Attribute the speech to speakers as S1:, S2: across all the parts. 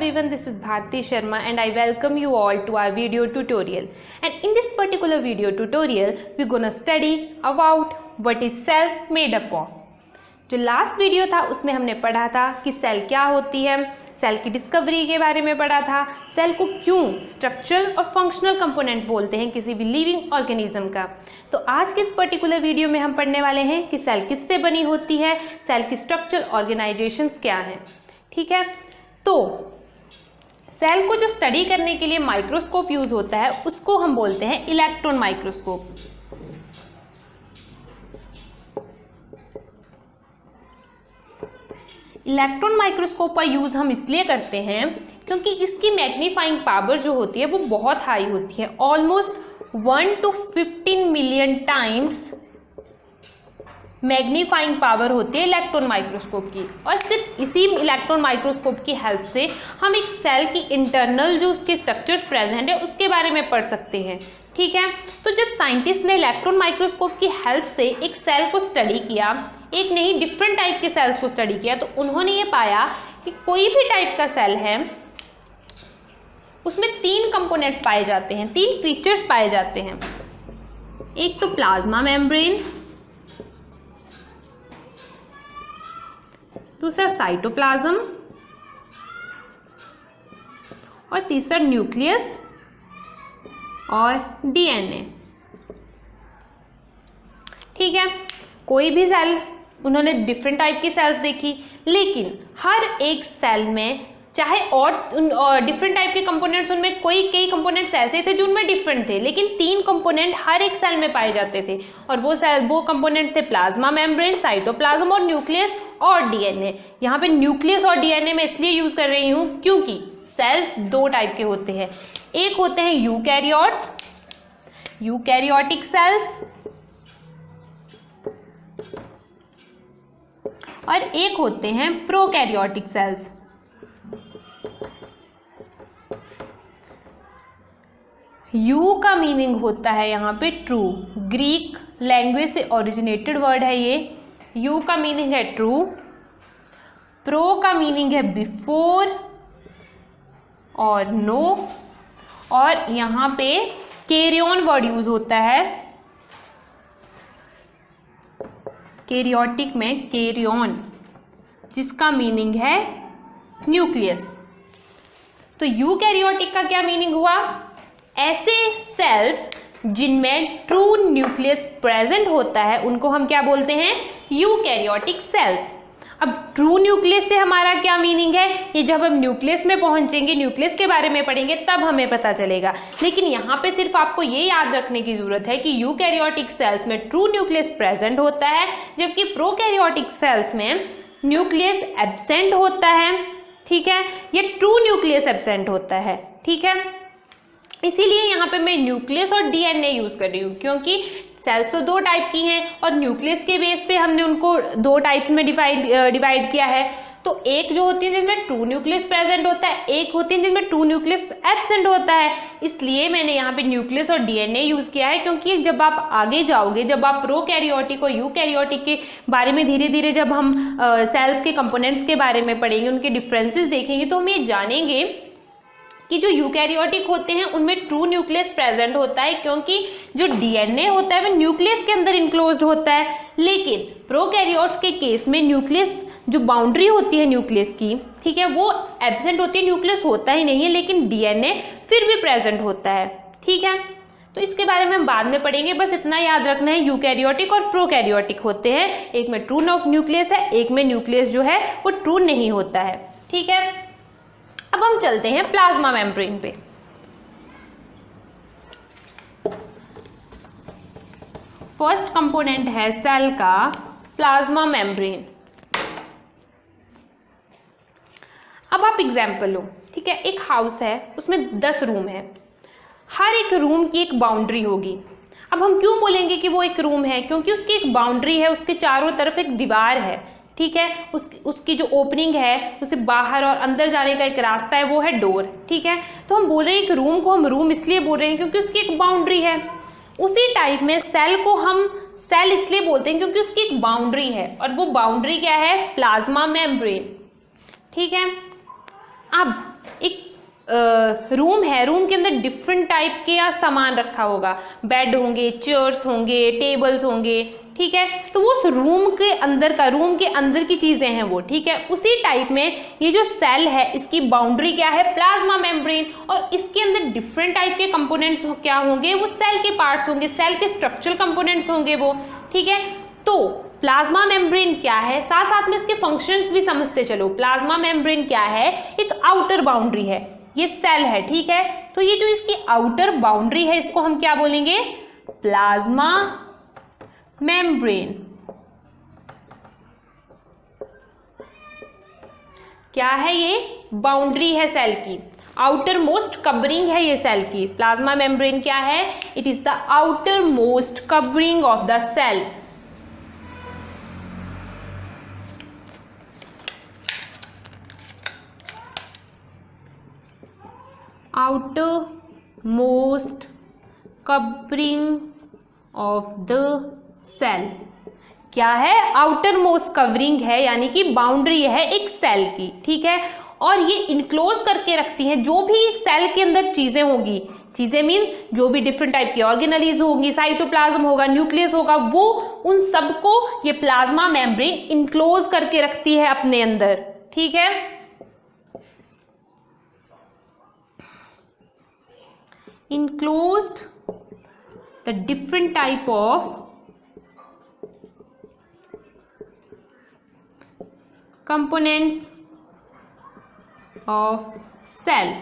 S1: everyone, this is Bharti Sharma and I welcome you all to our video tutorial. And in this particular video tutorial, we're gonna study about what is cell made up of. जो last video था उसमें हमने पढ़ा था कि cell क्या होती है, सेल की डिस्कवरी के बारे में पढ़ा था, सेल को क्यों स्ट्रक्चरल और फंक्शनल कंपोनेंट बोलते हैं किसी भी लिविंग ऑर्गेनिज्म का। तो आज के इस पर्टिकुलर वीडियो में हम पढ़ने वाले हैं कि सेल किससे बनी होती है, सेल की स्ट्रक्चरल ऑर्गेनाइजेशंस क्या हैं। ठीक है, तो सेल को जो स्टडी करने के लिए माइक्रोस्कोप यूज होता है उसको हम बोलते हैं इलेक्ट्रॉन माइक्रोस्कोप। इलेक्ट्रॉन माइक्रोस्कोप का यूज हम इसलिए करते हैं क्योंकि इसकी मैग्नीफाइंग पावर जो होती है वो बहुत हाई होती है, almost 1 to 15 million times magnifying power होती है इलेक्ट्रॉन माइक्रोस्कोप की। और सिर्फ इसी इलेक्ट्रॉन माइक्रोस्कोप की हेल्प से हम एक सेल की इंटरनल जो उसके स्ट्रक्चर्स प्रेजेंट है उसके बारे में पढ़ सकते हैं। ठीक है, तो जब साइंटिस्ट ने इलेक्ट्रॉन माइक्रोस्कोप की हेल्प से एक सेल को स्टडी किया, एक नहीं डिफरेंट टाइप के सेल्स को स्टडी किया, तो उन्होंने ये पाया कि कोई भी टाइप का सेल है उसमें 3 कंपोनेंट्स पाए जाते हैं, 3 फीचर्स पाए जाते हैं। एक तो प्लाज्मा मेम्ब्रेन, दूसरा साइटोप्लाज्म और तीसरा न्यूक्लियस और डीएनए। ठीक है, कोई भी सेल, उन्होंने डिफरेंट टाइप की सेल्स देखी, लेकिन हर एक सेल में चाहे और डिफरेंट टाइप के कंपोनेंट्स, उनमें कई कंपोनेंट्स ऐसे थे जो उनमें डिफरेंट थे, लेकिन 3 कंपोनेंट हर एक सेल में पाए जाते थे। और वो कंपोनेंट्स थे प्लाज्मा मेम्ब्रेन, साइटोप्लाज्म और न्यूक्लियस और डीएनए। यहाँ पे न्यूक्लियस और डीएनए मैं इसलिए यूज कर रही हूँ क्योंकि सेल्स 2 टाइप के होते हैं। एक होते हैं यूकैरियोट्स, यूकैरियोटिक सेल्स, और एक होते हैं प्रोकैरियोटिक सेल्स। यू का मीनिंग होता है यहाँ पे ट्रू, ग्रीक लैंग्वेज से ओरिजिनेटेड वर्ड है ये। यू का मीनिंग है ट्रू, प्रो का मीनिंग है बिफोर और नो, और यहाँ पे कैरियन वर्ड यूज होता है, कैरियोटिक में कैरियन, जिसका मीनिंग है न्यूक्लियस। तो यूकैरियोटिक का क्या मीनिंग हुआ? ऐसे सेल्स जिनमें ट्रू न्यूक्लियस प्रेजेंट होता है उनको हम क्या बोलते हैं? Eukaryotic cells. अब ट्रू न्यूक्लियस से हमारा क्या मीनिंग है, ये जब हम न्यूक्लियस में पहुंचेंगे, न्यूक्लियस के बारे में पढ़ेंगे, तब हमें पता चलेगा। लेकिन यहाँ पे सिर्फ आपको ये याद रखने की जरूरत है कि यूकैरियोटिक सेल्स में ट्रू न्यूक्लियस प्रेजेंट होता है, जबकि प्रोकैरियोटिक सेल्स में न्यूक्लियस एब्सेंट होता है। ठीक है, ये ट्रू न्यूक्लियस एब्सेंट होता है। ठीक है, इसीलिए यहाँ पे मैं न्यूक्लियस और डीएनए यूज कर रही हूँ क्योंकि सेल्स तो 2 टाइप की हैं और न्यूक्लियस के बेस पे हमने उनको 2 टाइप्स में डिवाइड किया है। तो एक जो होती है जिनमें ट्रू न्यूक्लियस प्रेजेंट होता है, एक होती है जिनमें ट्रू न्यूक्लियस एब्सेंट होता है। इसलिए मैंने यहाँ पे न्यूक्लियस और डीएनए यूज किया है क्योंकि जब आप आगे जाओगे, जब आप प्रोकैरियोटिक और यूकैरियोटिक के बारे में धीरे धीरे जब हम सेल्स के कंपोनेंट्स के बारे में पढ़ेंगे, उनके डिफरेंसेस देखेंगे, तो हम ये जानेंगे कि जो यूकैरियोटिक होते हैं उनमें ट्रू न्यूक्लियस प्रेजेंट होता है क्योंकि जो डीएनए होता है वो न्यूक्लियस के अंदर इनक्लोज्ड होता है। लेकिन प्रोकैरियोट्स के केस में न्यूक्लियस जो बाउंड्री होती है न्यूक्लियस की, ठीक है, वो एब्सेंट होती है, न्यूक्लियस होता ही नहीं है, लेकिन डीएनए फिर भी प्रेजेंट होता है। ठीक है, तो इसके बारे में हम बाद में पढ़ेंगे, बस इतना याद रखना है, यूकैरियोटिक और प्रोकैरियोटिक होते हैं। एक में ट्रू न्यूक्लियस है, एक में न्यूक्लियस जो है वो ट्रू नहीं होता है। ठीक है, अब हम चलते हैं प्लाज्मा मेम्ब्रेन पे। फर्स्ट कंपोनेंट है सेल का प्लाज्मा मेम्ब्रेन। अब आप एग्जाम्पल लो, ठीक है, एक हाउस है, उसमें 10 रूम है, हर एक रूम की एक बाउंड्री होगी। अब हम क्यों बोलेंगे कि वो एक रूम है? क्योंकि उसकी एक बाउंड्री है, उसके चारों तरफ एक दीवार है। ठीक है, उसकी जो ओपनिंग है, उसे बाहर और अंदर जाने का एक रास्ता है, वो है डोर। ठीक है, तो हम बोल रहे हैं एक रूम को हम रूम इसलिए बोल रहे हैं क्योंकि उसकी एक बाउंड्री है। उसी टाइप में सेल को हम सेल इसलिए बोलते हैं क्योंकि उसकी एक बाउंड्री है, और वो बाउंड्री क्या है? Plasma membrane. ठीक है, अब रूम है, रूम के अंदर डिफरेंट टाइप के या सामान रखा होगा, बेड होंगे, चेयर्स होंगे, टेबल्स होंगे, ठीक है। तो वो उस रूम के अंदर का, रूम के अंदर की चीजें हैं वो, ठीक है। उसी टाइप में ये जो सेल है इसकी बाउंड्री क्या है, प्लाज्मा मेम्ब्रेन, और इसके अंदर डिफरेंट टाइप के कंपोनेंट्स क्या होंगे, वो सेल के पार्ट्स होंगे, सेल के स्ट्रक्चरल कंपोनेंट्स होंगे वो, ठीक है। तो प्लाज्मा मेम्ब्रेन क्या है, साथ साथ में इसके फंक्शंस भी समझते चलो। प्लाज्मा मेम्ब्रेन क्या है, एक आउटर बाउंड्री है, ये सेल है, ठीक है। तो ये जो इसकी आउटर बाउंड्री है इसको हम क्या बोलेंगे, प्लाज्मा मेम्ब्रेन। क्या है ये, बाउंड्री है सेल की, आउटर मोस्ट कवरिंग है ये सेल की। प्लाज्मा मेम्ब्रेन क्या है, it is the outermost covering of the cell. outermost covering of the cell क्या है, आउटर मोस्ट कवरिंग है, यानी कि बाउंड्री है एक सेल की, ठीक है। और ये इनक्लोज करके रखती है जो भी सेल के अंदर चीजें होगी, चीजें मीन्स जो भी डिफरेंट टाइप की ऑर्गेनेलीज होंगी, साइटोप्लाज्म होगा, न्यूक्लियस होगा, वो उन सबको ये प्लाज्मा मेम्ब्रेन इनक्लोज करके रखती है अपने अंदर, ठीक है। enclosed the different type of components of cell,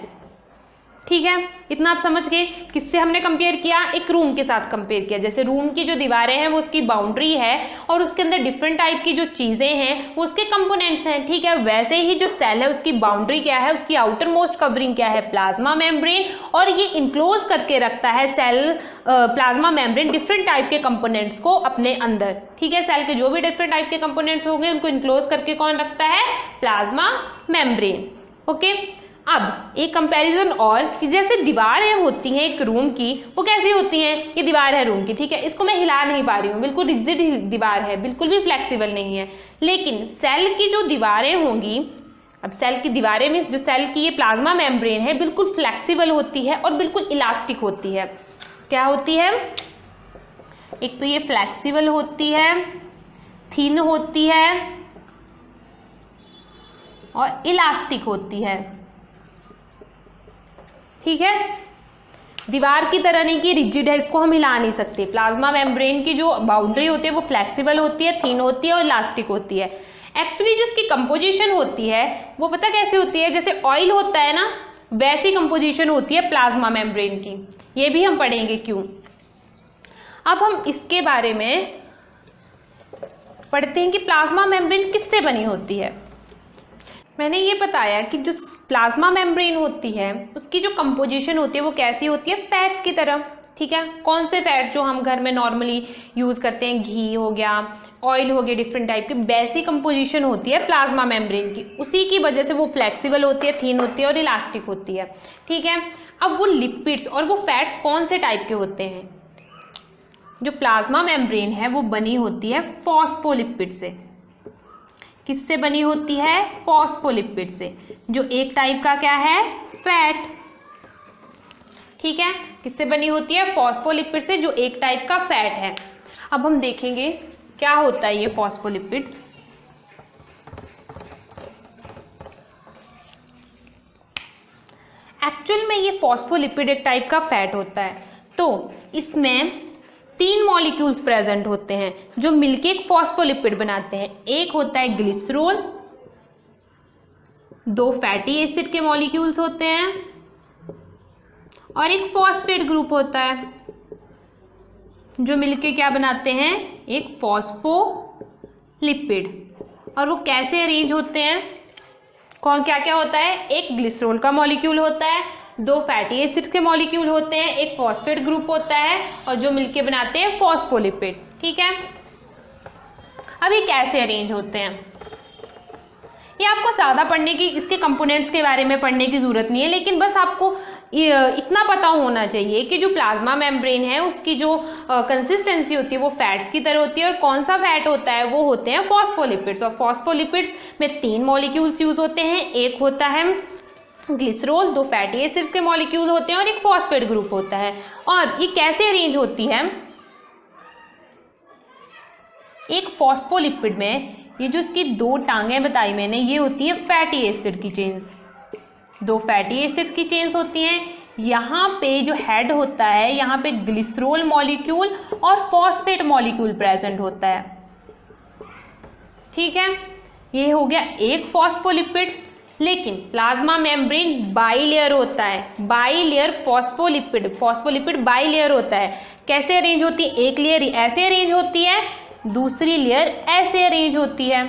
S1: ठीक है। इतना आप समझ गए। किससे हमने कंपेयर किया, एक रूम के साथ कंपेयर किया। जैसे रूम की जो दीवारें हैं वो उसकी बाउंड्री है और उसके अंदर डिफरेंट टाइप की जो चीजें हैं वो उसके कंपोनेंट्स हैं, ठीक है। वैसे ही जो सेल है उसकी बाउंड्री क्या है, उसकी आउटर मोस्ट कवरिंग क्या है, प्लाज्मा मेम्ब्रेन, और ये इंक्लोज करके रखता है cell, plasma membrane different type के कंपोनेंट्स को अपने अंदर, ठीक है। सेल के जो भी डिफरेंट टाइप के कंपोनेंट्स होंगे उनको इंक्लोज करके कौन रखता है, प्लाज्मा मेम्ब्रेन, ओके। अब एक कंपैरिजन और कि जैसे दीवारें होती हैं एक रूम की, वो कैसी होती हैं, ये दीवार है रूम की, ठीक है। इसको मैं हिला नहीं पा रही हूँ, बिल्कुल रिजिड दीवार है, बिल्कुल भी फ्लेक्सिबल नहीं है। लेकिन सेल की जो दीवारें होंगी, अब सेल की दीवारें में जो सेल की ये प्लाज्मा मेम्ब्रेन है बिल्कुल फ्लेक्सिबल होती है और बिल्कुल इलास्टिक होती है। क्या होती है, एक तो ये फ्लेक्सिबल होती है, थिन होती है और इलास्टिक होती है, ठीक है। दीवार की तरह नहीं कि रिजिड है, इसको हम हिला नहीं सकते। प्लाज्मा मेम्ब्रेन की जो बाउंड्री होती है वो फ्लेक्सिबल होती है, थिन होती है और इलास्टिक होती है। एक्चुअली जो इसकी कंपोजिशन होती है वो पता कैसे होती है, जैसे ऑयल होता है ना, वैसी कंपोजिशन होती है प्लाज्मा मेम्ब्रेन की। ये भी हम पढ़ेंगे क्यों। अब हम इसके बारे में पढ़ते हैं कि प्लाज्मा मेम्ब्रेन किससे बनी होती है। मैंने ये बताया कि जो प्लाज्मा मेम्ब्रेन होती है उसकी जो कंपोजिशन होती है वो कैसी होती है, फैट्स की तरह, ठीक है। कौन से फैट जो हम घर में नॉर्मली यूज करते हैं, घी हो गया, ऑयल हो गया, डिफरेंट टाइप की वैसी कंपोजिशन होती है प्लाज्मा मेम्ब्रेन की। उसी की वजह से वो फ्लेक्सिबल होती है, थिन होती है और इलास्टिक होती है, ठीक है। अब वो लिपिड्स और वो फैट्स कौन से टाइप के होते हैं, जो प्लाज्मा मेम्ब्रेन है वो बनी होती है फॉस्फोलिपिड से। किससे बनी होती है, फॉस्फोलिपिड से, जो एक टाइप का क्या है, फैट, ठीक है। किससे बनी होती है, फॉस्फोलिपिड से, जो एक टाइप का फैट है। अब हम देखेंगे क्या होता है ये फॉस्फोलिपिड। एक्चुअल में ये फॉस्फोलिपिड एक टाइप का फैट होता है। तो इसमें 3 मॉलिक्यूल्स प्रेजेंट होते हैं जो मिलके एक फॉस्फोलिपिड बनाते हैं। एक होता है ग्लिसरॉल, 2 फैटी एसिड के मॉलिक्यूल्स होते हैं और एक फॉस्फेट ग्रुप होता है जो मिलके क्या बनाते हैं, एक फॉस्फोलिपिड। और वो कैसे अरेंज होते हैं, कौन क्या क्या होता है, एक ग्लिसरॉल का मॉलिक्यूल होता है, 2 फैटी एसिड्स के मॉलिक्यूल होते हैं, एक फॉस्फेट ग्रुप होता है और जो मिलके बनाते हैं फॉस्फोलिपिड, ठीक है। अब ये कैसे अरेंज होते हैं, ये आपको ज़्यादा पढ़ने की, इसके कंपोनेंट्स के बारे में पढ़ने की जरूरत नहीं है, लेकिन बस आपको इतना पता होना चाहिए कि जो प्लाज्मा मेम्ब्रेन है उसकी जो कंसिस्टेंसी होती है वो फैट्स की तरह होती है। और कौन सा फैट होता है, वो होते हैं फॉस्फोलिपिड्स। और फॉस्फोलिपिड्स में 3 मॉलिक्यूल्स यूज होते हैं। एक होता है ग्लिसरॉल, 2 फैटी एसिड्स के मॉलिक्यूल होते हैं और एक फॉस्फेट ग्रुप होता है। और ये कैसे अरेंज होती है? एक फॉस्फोलिपिड में ये जो इसकी 2 टांगें बताई मैंने, ये होती है फैटी एसिड की चेन्स, 2 फैटी एसिड्स की चेन्स होती हैं। यहाँ पे जो हेड होता है, यहाँ पे ग्लिसरॉल मॉलिक्यूल और फॉस्फेट मॉलिक्यूल प्रेजेंट होता है। ठीक है, ये हो गया एक फॉस्फोलिपिड। लेकिन प्लाज्मा मेम्ब्रेन बाइलेयर होता है, बाइलेयर फॉस्फोलिपिड बाइलेयर होता है। कैसे अरेंज होती है? एक लेयर ऐसे अरेंज होती है, दूसरी लेयर ऐसे अरेंज होती है।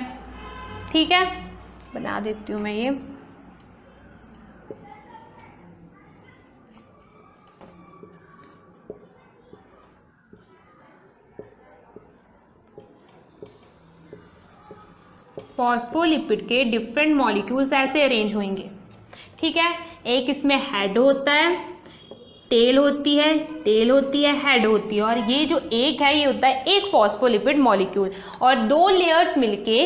S1: ठीक है, बना देती हूं मैं ये। फॉस्फोलिपिड के डिफरेंट मॉलिक्यूल्स ऐसे अरेंज होंगे। ठीक है, एक इसमें हेड होता है, टेल होती है, हेड होती है, और ये जो एक है ये होता है एक फॉस्फोलिपिड मॉलिक्यूल, और 2 लेयर्स मिलके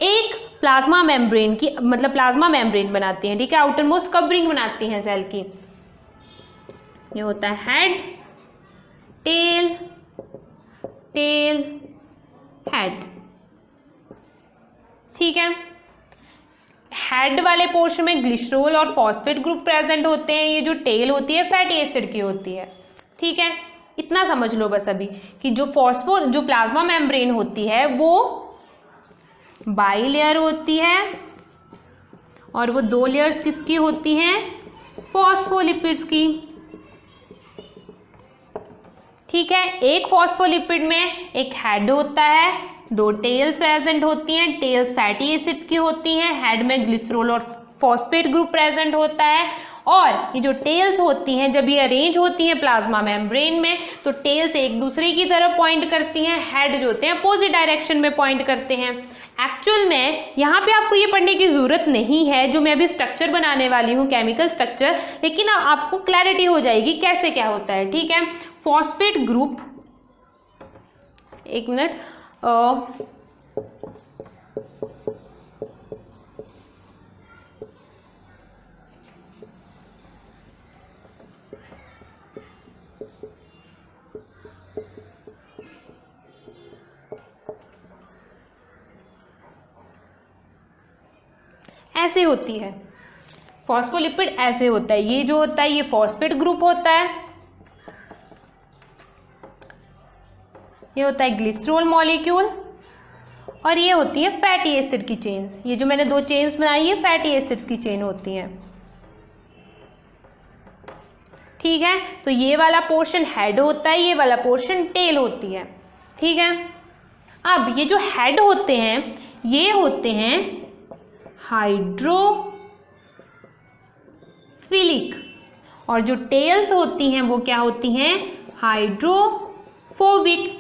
S1: एक प्लाज्मा मेम्ब्रेन की, मतलब प्लाज्मा मेम्ब्रेन बनाती हैं। ठीक है, आउटर मोस्ट कवरिंग बनाती हैं सेल की। ये होता है हेड, टेल, हेड। ठीक है, हेड वाले पोर्शन में ग्लिसरॉल और फॉस्फेट ग्रुप प्रेजेंट होते हैं। ये जो टेल होती है फैटी एसिड की होती है। ठीक है, इतना समझ लो बस अभी कि जो प्लाज्मा मेम्ब्रेन होती है वो बाइलेयर होती है, और वो 2 लेयर्स किसकी होती हैं? फॉस्फोलिपिड्स की। ठीक है, एक फॉस्फोलिपिड में एक हेड होता है, 2 टेल्स प्रेजेंट होती हैं, टेल्स फैटी एसिड्स की होती हैं, हेड में ग्लिसरॉल और फॉस्फेट ग्रुप प्रेजेंट होता है। और ये जो टेल्स होती हैं जब ये अरेंज होती हैं प्लाज्मा मेम्ब्रेन में, तो टेल्स एक दूसरे की तरफ पॉइंट करती हैं, हेड जो होते हैं अपोजिट डायरेक्शन में पॉइंट करते हैं। एक्चुअल में यहाँ पे आपको ये पढ़ने की जरूरत नहीं है, जो मैं अभी स्ट्रक्चर बनाने वाली हूँ, केमिकल स्ट्रक्चर, लेकिन आपको क्लैरिटी हो जाएगी कैसे क्या होता है। ठीक है, फॉस्फेट ग्रुप, एक मिनट, ऐसे होती है फॉस्फोलिपिड, ऐसे होता है। ये जो होता है ये फॉस्फेट ग्रुप होता है, ये होता है ग्लिसरॉल मॉलिक्यूल, और ये होती है फैटी एसिड की चेन्स। ये जो मैंने 2 चेन्स बनाई है फैटी एसिड्स की चेन होती हैं। ठीक है, तो ये वाला पोर्शन हेड होता है, ये वाला पोर्शन टेल होती है। ठीक है, अब ये जो हेड होते हैं ये होते हैं हाइड्रोफिलिक, और जो टेल्स होती हैं वो क्या होती हैं? हाइड्रोफोबिक।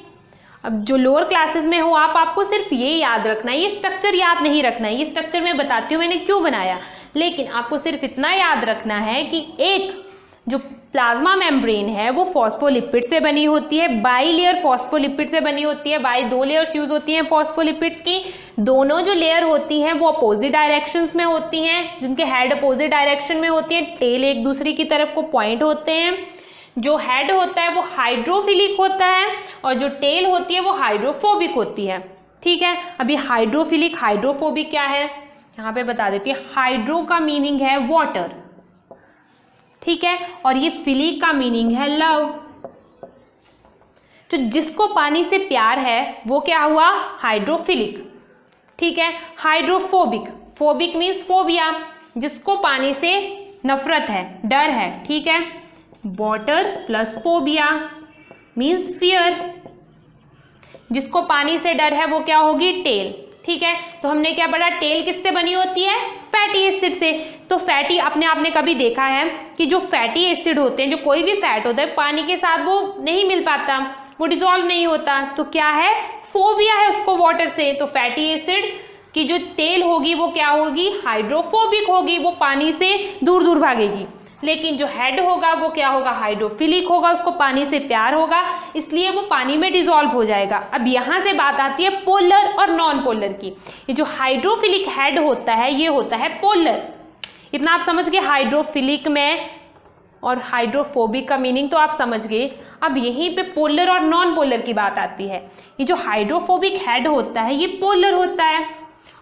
S1: अब जो लोअर क्लासेस में हो आपको सिर्फ ये याद रखना है, ये स्ट्रक्चर याद नहीं रखना है। ये स्ट्रक्चर मैं बताती हूँ मैंने क्यों बनाया, लेकिन आपको सिर्फ इतना याद रखना है कि एक जो प्लाज्मा मेम्ब्रेन है वो फॉस्फोलिपिड से बनी होती है, बाइलेयर फॉस्फोलिपिड से बनी होती है। 2 लेयर्स यूज होती हैं फॉस्फोलिपिड्स की। दोनों जो लेयर होती हैं वो अपोजिट डायरेक्शंस में होती हैं, जिनके हेड अपोजिट डायरेक्शन में होती हैं, टेल एक दूसरे की तरफ को पॉइंट होते हैं। जो हेड होता है वो हाइड्रोफिलिक होता है, और जो टेल होती है वो हाइड्रोफोबिक होती है। ठीक है, अभी हाइड्रोफिलिक हाइड्रोफोबिक क्या है यहाँ पे बता देती है। हाइड्रो का मीनिंग है वाटर, ठीक है, और ये फिलिक का मीनिंग है लव। तो जिसको पानी से प्यार है वो क्या हुआ? हाइड्रोफिलिक। ठीक है, हाइड्रोफोबिक, फोबिक मीन्स फोबिया, जिसको पानी से नफरत है, डर है। ठीक है, water plus phobia means fear, जिसको पानी से डर है वो क्या होगी? टेल। ठीक है, तो हमने क्या पढ़ा? टेल किससे बनी होती है? फैटी एसिड से। तो फैटी आपने कभी देखा है कि जो फैटी एसिड होते हैं, जो कोई भी फैट होता है, पानी के साथ वो नहीं मिल पाता, वो डिसॉल्व नहीं होता, तो क्या है? फोबिया है उसको वाटर से। तो फैटी एसिड की जो टेल होगी वो क्या होगी? हाइड्रोफोबिक होगी, वो पानी से दूर दूर भागेगी। लेकिन जो हेड होगा वो क्या होगा? हाइड्रोफिलिक होगा, उसको पानी से प्यार होगा, इसलिए वो पानी में डिसॉल्व हो जाएगा। अब यहाँ से बात आती है पोलर और नॉन पोलर की। ये जो हाइड्रोफिलिक हेड होता है ये होता है पोलर, इतना आप समझ गए हाइड्रोफिलिक में और हाइड्रोफोबिक का मीनिंग तो आप समझ गए। अब यहीं पे पोलर और नॉन पोलर की बात आती है। ये जो हाइड्रोफोबिक हेड होता है ये पोलर होता है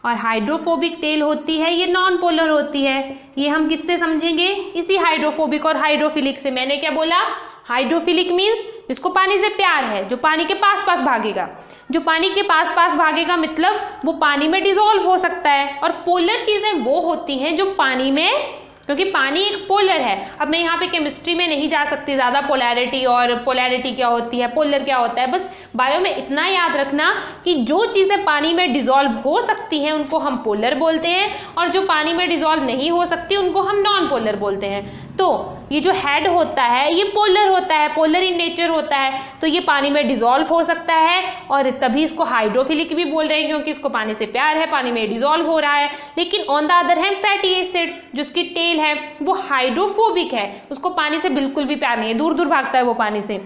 S1: और हाइड्रोफोबिक टेल होती है ये नॉन पोलर होती है। ये हम किससे समझेंगे? इसी हाइड्रोफोबिक और हाइड्रोफिलिक से। मैंने क्या बोला? हाइड्रोफिलिक मीन्स जिसको पानी से प्यार है, जो पानी के पास पास भागेगा। जो पानी के पास पास भागेगा मतलब वो पानी में डिसॉल्व हो सकता है। और पोलर चीजें वो होती हैं जो पानी में, क्योंकि पानी एक पोलर है। अब मैं यहाँ पे केमिस्ट्री में नहीं जा सकती ज़्यादा, पोलैरिटी और पोलैरिटी क्या होती है, पोलर क्या होता है। बस बायो में इतना याद रखना कि जो चीज़ें पानी में डिसॉल्व हो सकती हैं उनको हम पोलर बोलते हैं और जो पानी में डिसॉल्व नहीं हो सकती उनको हम नॉन पोलर बोलते हैं। तो ये जो हेड होता है ये पोलर होता है, पोलर इन नेचर होता है। तो ये पानी में डिसॉल्व हो सकता है और तभी इसको हाइड्रोफिलिक भी बोल रहे हैं क्योंकि इसको पानी से प्यार है, पानी में डिसॉल्व हो रहा है। लेकिन on the other hand fatty acid जिसकी टेल है वो हाइड्रोफोबिक है, उसको पानी से बिल्कुल भी प्यार नहीं है, दूर दूर भागता है वो पानी से,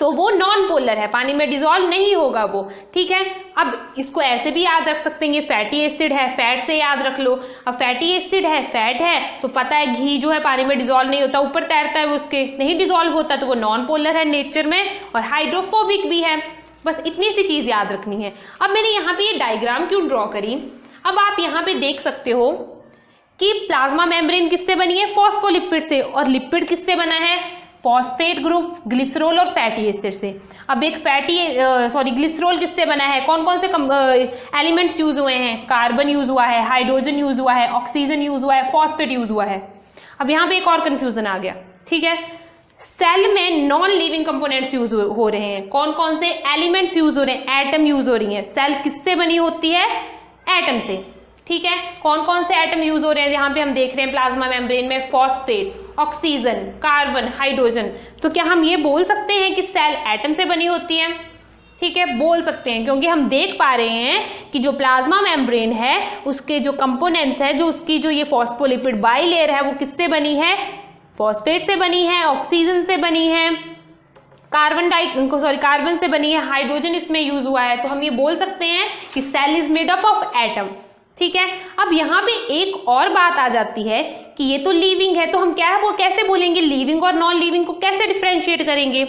S1: तो वो नॉन पोलर है, पानी में डिसॉल्व नहीं होगा वो। ठीक है, अब इसको ऐसे भी याद रख सकते हैं, ये फैटी एसिड है, फैट से याद रख लो। अब फैटी एसिड है, फैट है, तो पता है घी जो है पानी में डिसॉल्व नहीं होता, ऊपर तैरता है वो, उसके नहीं डिसॉल्व होता, तो वो नॉन पोलर है नेचर में और हाइड्रोफोबिक भी है। बस इतनी सी चीज याद रखनी है। अब मैंने यहाँ पे ये डायग्राम क्यों ड्रॉ करी, अब आप यहाँ पे देख सकते हो कि प्लाज्मा मेम्ब्रेन किससे बनी है? फॉस्फोलिपिड से। और लिपिड किससे बना है? फॉस्फेट ग्रुप, ग्लिसरॉल और फैटी एसिड से। अब एक ग्लिसरॉल किससे बना है? कौन कौन से एलिमेंट्स यूज हुए हैं? कार्बन यूज हुआ है, हाइड्रोजन यूज हुआ है, ऑक्सीजन यूज हुआ है, फॉस्फेट यूज हुआ है। अब यहाँ पे एक और कंफ्यूजन आ गया। ठीक है, सेल में नॉन लिविंग कंपोनेंट्स यूज हो रहे हैं। कौन कौन से एलिमेंट्स यूज हो रहे हैं? एटम यूज हो रही है। सेल किससे बनी होती है? एटम से। ठीक है, कौन कौन से एटम यूज हो रहे हैं? यहाँ पे हम देख रहे हैं प्लाज्मा मेम्ब्रेन में फॉस्फेट, ऑक्सीजन, कार्बन, हाइड्रोजन। तो क्या हम ये बोल सकते हैं कि सेल एटम से बनी होती है? ठीक है, बोल सकते हैं, क्योंकि हम देख पा रहे हैं कि जो प्लाज्मा मेम्ब्रेन है उसके जो कंपोनेंट्स है, जो उसकी जो ये फॉस्फोलिपिड बाइलेयर है वो किससे बनी है? फॉस्फेट से बनी है, ऑक्सीजन से बनी है, कार्बन से बनी है, हाइड्रोजन इसमें यूज हुआ है। तो हम ये बोल सकते हैं कि cell is made up of atom. ठीक है, अब यहाँ पे एक और बात आ जाती है कि ये तो लिविंग है, तो हम क्या है वो कैसे बोलेंगे? लिविंग और नॉन लिविंग को कैसे डिफरेंशिएट करेंगे?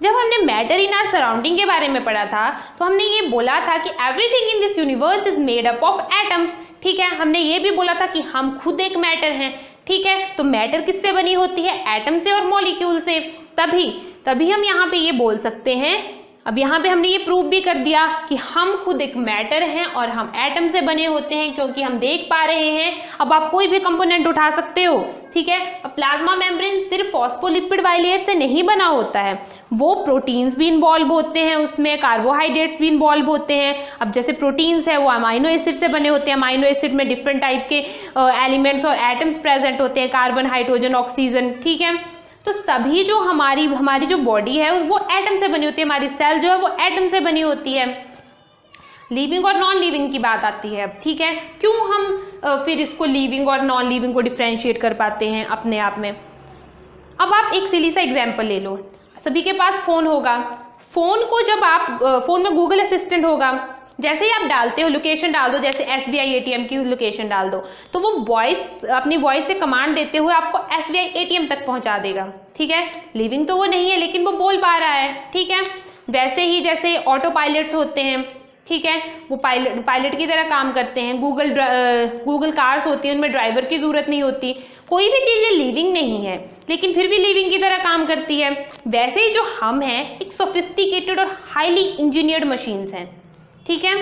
S1: जब हमने मैटर इन आवर सराउंडिंग के बारे में पढ़ा था तो हमने ये बोला था कि everything in this universe is made up of atoms. ठीक है, हमने ये भी बोला था कि हम खुद एक मैटर हैं। ठीक है, तो मैटर किससे बनी होती है? एटम से और मॉलिक्यूल से। तभी हम यहाँ पे ये बोल सकते हैं। अब यहाँ पे हमने ये प्रूव भी कर दिया कि हम खुद एक मैटर हैं और हम एटम से बने होते हैं, क्योंकि हम देख पा रहे हैं। अब आप कोई भी कंपोनेंट उठा सकते हो। ठीक है, अब प्लाज्मा मेम्ब्रेन सिर्फ फॉस्फोलिपिड बाइलेयर से नहीं बना होता है, वो प्रोटीन्स भी इन्वॉल्व होते हैं, उसमें कार्बोहाइड्रेट्स भी इन्वॉल्व होते हैं। अब जैसे प्रोटीन्स है वो अमाइनो एसिड से बने होते हैं, अमाइनो एसिड में डिफरेंट टाइप के एलिमेंट्स और एटम्स प्रेजेंट होते हैं, कार्बन, हाइड्रोजन, ऑक्सीजन। ठीक है, तो सभी जो हमारी जो बॉडी है वो एटम से बनी होती है, हमारी सेल जो है वो एटम से बनी होती है। लिविंग और नॉन लिविंग की बात आती है अब। ठीक है, क्यों हम फिर इसको लिविंग और नॉन लिविंग को डिफरेंशिएट कर पाते हैं अपने आप में? अब आप एक सिली सा एग्जांपल ले लो। सभी के पास फोन होगा, फोन को जब आप फोन में गूगल असिस्टेंट होगा, जैसे ही आप डालते हो लोकेशन डाल दो, जैसे SBI ATM की लोकेशन डाल दो, तो वो अपनी वॉइस से कमांड देते हुए आपको SBI ATM तक पहुंचा देगा। ठीक है, लिविंग तो वो नहीं है लेकिन वो बोल पा रहा है। ठीक है, वैसे ही जैसे ऑटो पायलट्स होते हैं, ठीक है, वो पायलट की तरह काम करते हैं। गूगल कार्स होती हैं, उनमें ड्राइवर की जरूरत नहीं होती। कोई भी चीज़ लिविंग नहीं है लेकिन फिर भी लिविंग की तरह काम करती है। वैसे ही जो हम हैं एक सोफिस्टिकेटेड और हाईली इंजीनियर्ड मशीन्स हैं। ठीक है,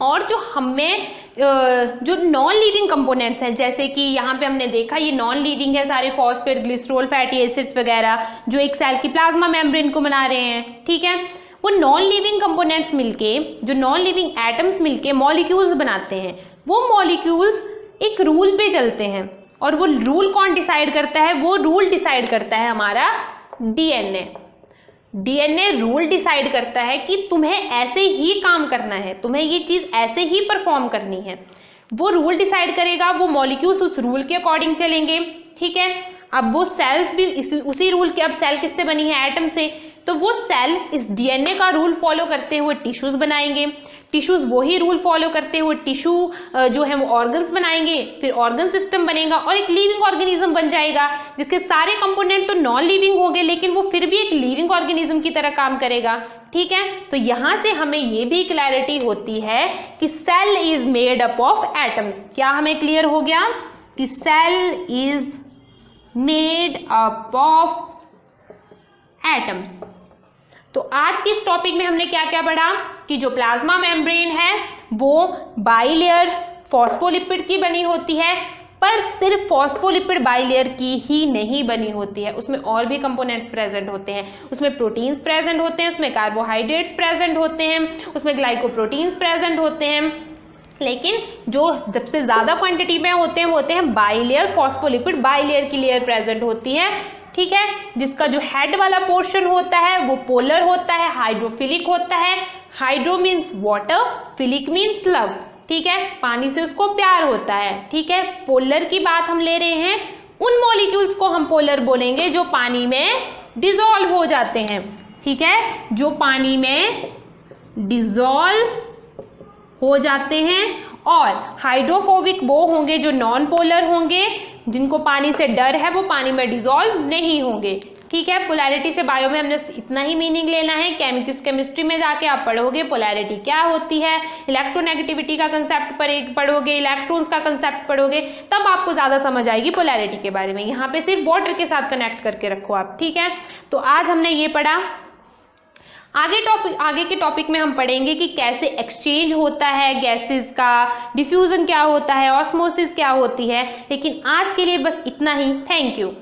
S1: और जो हमें जो नॉन लिविंग कंपोनेंट्स हैं, जैसे कि यहाँ पे हमने देखा ये नॉन लिविंग है सारे, फॉस्फेट, ग्लिसरॉल, फैटी एसिड्स वगैरह जो एक सेल की प्लाज्मा मेम्ब्रेन को बना रहे हैं। ठीक है, वो नॉन लिविंग कंपोनेंट्स मिलके, जो नॉन लिविंग एटम्स मिलके मॉलिक्यूल्स बनाते हैं। वो मॉलिक्यूल्स एक रूल पे चलते हैं और वो रूल कौन डिसाइड करता है? वो रूल डिसाइड करता है हमारा डीएनए रूल डिसाइड करता है कि तुम्हें ऐसे ही काम करना है, तुम्हें ये चीज ऐसे ही परफॉर्म करनी है। वो रूल डिसाइड करेगा, वो मॉलिक्यूल्स उस रूल के अकॉर्डिंग चलेंगे। ठीक है, अब वो सेल्स भी उसी रूल के, अब सेल किससे बनी है? एटम से। तो वो सेल इस डीएनए का रूल फॉलो करते हुए टिश्यूज बनाएंगे। टिश्यूज वही रूल फॉलो करते हुए टिश्यू जो है वो ऑर्गन्स बनाएंगे, फिर ऑर्गन सिस्टम बनेगा और एक लिविंग ऑर्गेनिज्म बन जाएगा, जिसके सारे कंपोनेंट तो नॉन लिविंग होंगे लेकिन वो फिर भी एक लिविंग ऑर्गेनिज्म की तरह काम करेगा। ठीक है, तो यहां से हमें ये भी क्लैरिटी होती है कि cell is made up of atoms. क्या हमें क्लियर हो गया कि cell is made up of atoms. तो आज के इस टॉपिक में हमने क्या क्या पढ़ा कि जो प्लाज्मा मेम्ब्रेन है वो बाइलेयर फॉस्फोलिपिड की बनी होती है, पर सिर्फ फॉस्फोलिपिड बाइलेयर की ही नहीं बनी होती है, उसमें और भी कंपोनेंट्स प्रेजेंट होते हैं, उसमें प्रोटीन्स प्रेजेंट होते हैं, उसमें कार्बोहाइड्रेट्स प्रेजेंट होते हैं, उसमें ग्लाइकोप्रोटीन्स प्रेजेंट होते हैं, लेकिन जो सबसे ज्यादा क्वांटिटी में होते हैं वो होते हैं बाइलेयर फॉस्फोलिपिड बाइलेयर की लेयर प्रेजेंट होती है। ठीक है, जिसका जो हेड वाला पोर्शन होता है वो पोलर होता है, हाइड्रोफिलिक होता है। Hydro means water, philic means love. ठीक है, पानी से उसको प्यार होता है। ठीक है, पोलर की बात हम ले रहे हैं, उन मॉलिक्यूल्स को हम पोलर बोलेंगे जो पानी में डिसॉल्व हो जाते हैं। ठीक है, जो पानी में डिसॉल्व हो जाते हैं। और हाइड्रोफोबिक वो होंगे जो नॉन पोलर होंगे, जिनको पानी से डर है, वो पानी में डिसॉल्व नहीं होंगे। ठीक है, पोलैरिटी से बायो में हमने इतना ही मीनिंग लेना है। केमिस्ट्री में जाके आप पढ़ोगे पोलैरिटी क्या होती है, इलेक्ट्रोनेगेटिविटी का कंसेप्ट पढ़ोगे, इलेक्ट्रॉन्स का कंसेप्ट पढ़ोगे, तब आपको ज्यादा समझ आएगी पोलैरिटी के बारे में। यहाँ पे सिर्फ वाटर के साथ कनेक्ट करके रखो आप। ठीक है, तो आज हमने ये पढ़ा। आगे के टॉपिक में हम पढ़ेंगे कि कैसे एक्सचेंज होता है गैसेस का, डिफ्यूजन क्या होता है, ऑस्मोसिस क्या होती है। लेकिन आज के लिए बस इतना ही। Thank you.